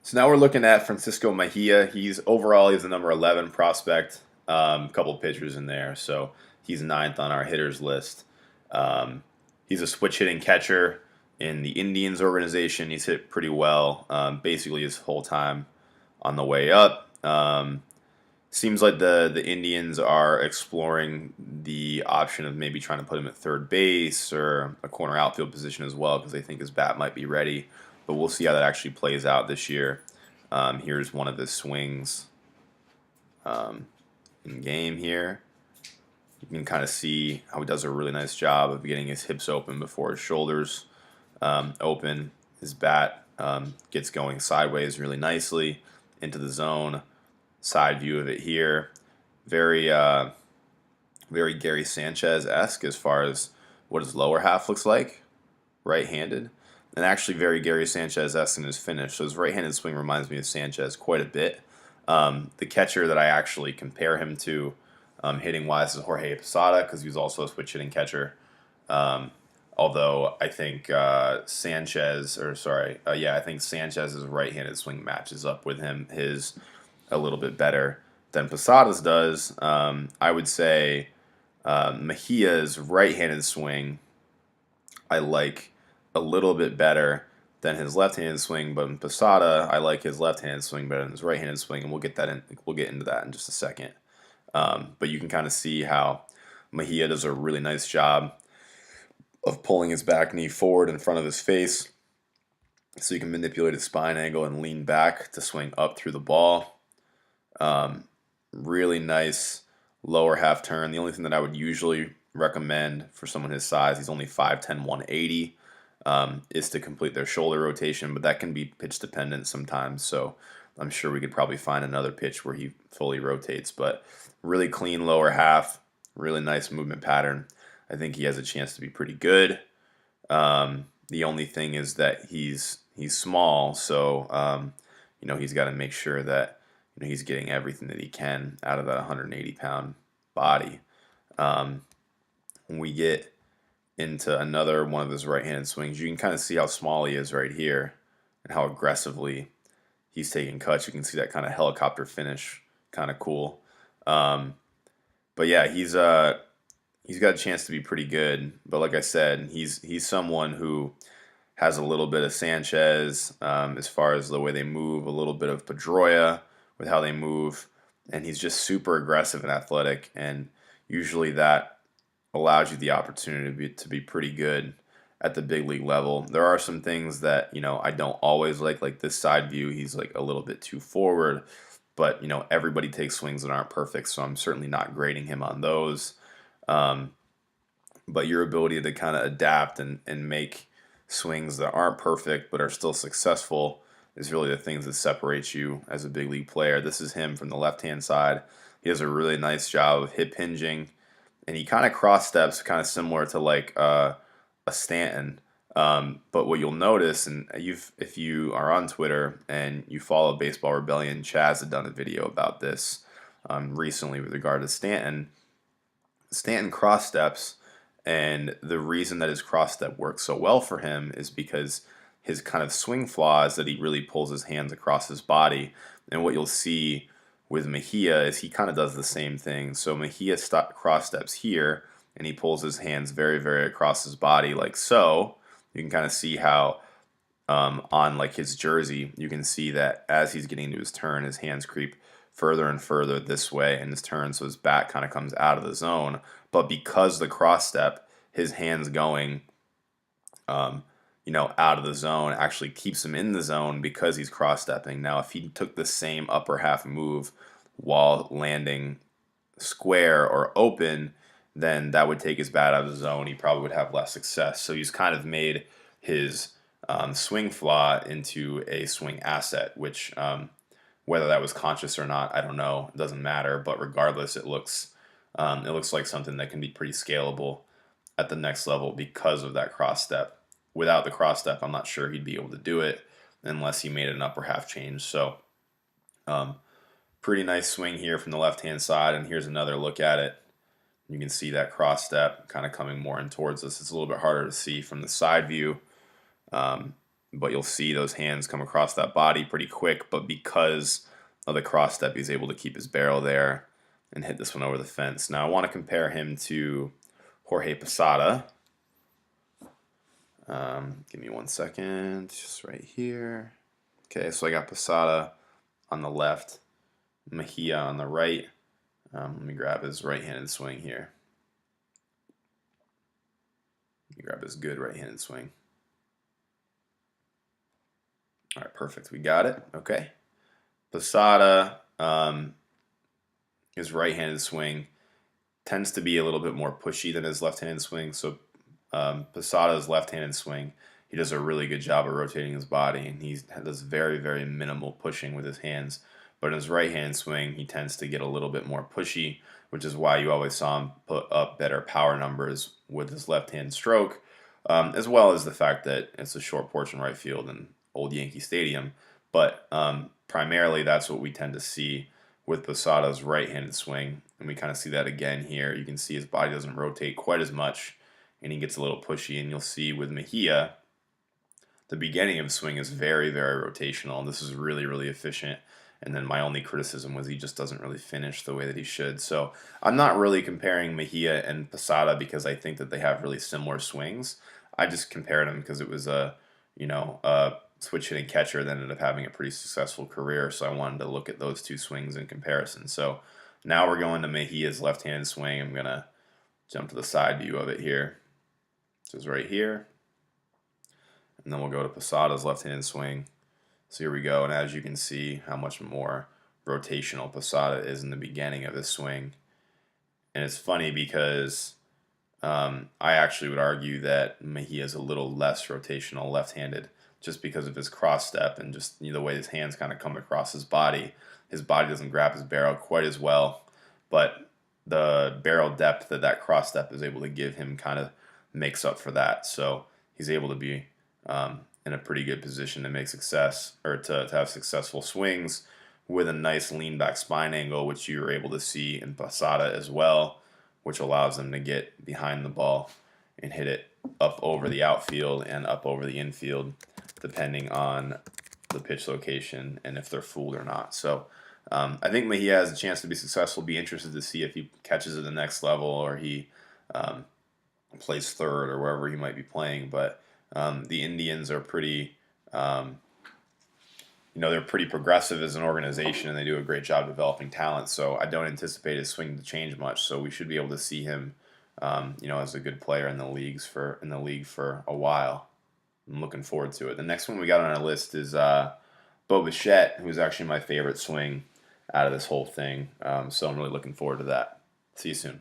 So now we're looking at Francisco Mejia. He's a number 11 prospect. A couple pitchers in there, so he's ninth on our hitters list. Um, he's a switch hitting catcher in the Indians organization. He's hit pretty well, basically his whole time on the way up. Seems like the Indians are exploring the option of maybe trying to put him at third base or a corner outfield position as well because they think his bat might be ready. But we'll see how that actually plays out this year. Here's one of his swings um, in game here. You can kind of see how he does a really nice job of getting his hips open before his shoulders open. His bat gets going sideways really nicely into the zone. Side view of it here. Very, very Gary Sanchez-esque as far as what his lower half looks like, right-handed. And actually very Gary Sanchez-esque in his finish. So his right-handed swing reminds me of Sanchez quite a bit. The catcher that I actually compare him to hitting-wise is Jorge Posada because he was also a switch-hitting catcher. Although I think I think Sanchez's right-handed swing matches up with his a little bit better than Posada's does. I would say Mejia's right-handed swing I like a little bit better than his left-handed swing, but in Posada I like his left-handed swing better than his right-handed swing, and we'll get into that in just a second. But you can kind of see how Mejia does a really nice job of pulling his back knee forward in front of his face so you can manipulate his spine angle and lean back to swing up through the ball. Really nice lower half turn. The only thing that I would usually recommend for someone his size, he's only 5'10", 180, is to complete their shoulder rotation, but that can be pitch dependent sometimes, so I'm sure we could probably find another pitch where he fully rotates, but really clean lower half, really nice movement pattern. I think he has a chance to be pretty good. The only thing is that he's small, so he's got to make sure that he's getting everything that he can out of that 180-pound body. When we get into another one of his right-handed swings, you can kind of see how small he is right here and how aggressively he's taking cuts. You can see that kind of helicopter finish, kind of cool. But yeah, he's got a chance to be pretty good. But like I said, he's someone who has a little bit of Sanchez as far as the way they move, a little bit of Pedroia with how they move, and he's just super aggressive and athletic, and usually that allows you the opportunity to be pretty good at the big league level. There are some things that I don't always like this side view. He's like a little bit too forward, but everybody takes swings that aren't perfect, so I'm certainly not grading him on those. But your ability to kind of adapt and make swings that aren't perfect but are still successful is really the things that separate you as a big league player. This is him from the left-hand side. He does a really nice job of hip hinging, and he kind of cross steps, kind of similar to like a Stanton. But what you'll notice, and if you are on Twitter and you follow Baseball Rebellion, Chaz had done a video about this recently with regard to Stanton. Stanton cross steps, and the reason that his cross step works so well for him is because his kind of swing flaw is that he really pulls his hands across his body. And what you'll see with Mejia is he kind of does the same thing. So Mejia cross steps here, and he pulls his hands very, very across his body like so. You can kind of see how on like his jersey, you can see that as he's getting to his turn, his hands creep further and further this way in his turn, so his bat kind of comes out of the zone. But because the cross step, his hands going out of the zone actually keeps him in the zone because he's cross-stepping. Now, if he took the same upper half move while landing square or open, then that would take his bat out of the zone. He probably would have less success. So he's kind of made his swing flaw into a swing asset, which whether that was conscious or not, I don't know. It doesn't matter. But regardless, it looks like something that can be pretty scalable at the next level because of that cross step. Without the cross step, I'm not sure he'd be able to do it unless he made an upper half change. So pretty nice swing here from the left-hand side, and here's another look at it. You can see that cross step kind of coming more in towards us. It's a little bit harder to see from the side view. but you'll see those hands come across that body pretty quick. But because of the cross step, he's able to keep his barrel there and hit this one over the fence. Now I want to compare him to Jorge Posada. Give me 1 second, just right here. Okay, so I got Posada on the left, Mejia on the right. Let me grab his right-handed swing here. Let me grab his good right-handed swing. All right, perfect. We got it. Okay. Posada, his right-handed swing tends to be a little bit more pushy than his left-handed swing. So Posada's left-handed swing, he does a really good job of rotating his body, and he does very, very minimal pushing with his hands. But in his right-hand swing, he tends to get a little bit more pushy, which is why you always saw him put up better power numbers with his left-hand stroke, as well as the fact that it's a short porch in right field in old Yankee Stadium. But primarily, that's what we tend to see with Posada's right-handed swing, and we kind of see that again here. You can see his body doesn't rotate quite as much, and he gets a little pushy. And you'll see with Mejia, the beginning of his swing is very, very rotational, and this is really, really efficient. And then my only criticism was he just doesn't really finish the way that he should. So I'm not really comparing Mejia and Posada because I think that they have really similar swings. I just compared them because it was a switch hitting catcher that ended up having a pretty successful career. So I wanted to look at those two swings in comparison. So now we're going to Mejia's left-handed swing. I'm gonna jump to the side view of it here. So it's right here. And then we'll go to Posada's left-handed swing. So here we go, and as you can see how much more rotational Posada is in the beginning of his swing. And it's funny because I actually would argue that Mejia is a little less rotational left-handed just because of his cross step and just the way his hands kind of come across his body. His body doesn't grab his barrel quite as well, but the barrel depth that that cross step is able to give him kind of makes up for that. So he's able to be in a pretty good position to make success or to have successful swings with a nice lean back spine angle, which you're able to see in Posada as well, which allows them to get behind the ball and hit it up over the outfield and up over the infield, depending on the pitch location and if they're fooled or not. So I think Mejia has a chance to be successful. Be interested to see if he catches at the next level or he plays third or wherever he might be playing. But the Indians are pretty, they're pretty progressive as an organization, and they do a great job developing talent. So I don't anticipate his swing to change much. So we should be able to see him, as a good player in the league for a while. I'm looking forward to it. The next one we got on our list is Bo Bichette, who's actually my favorite swing out of this whole thing. So I'm really looking forward to that. See you soon.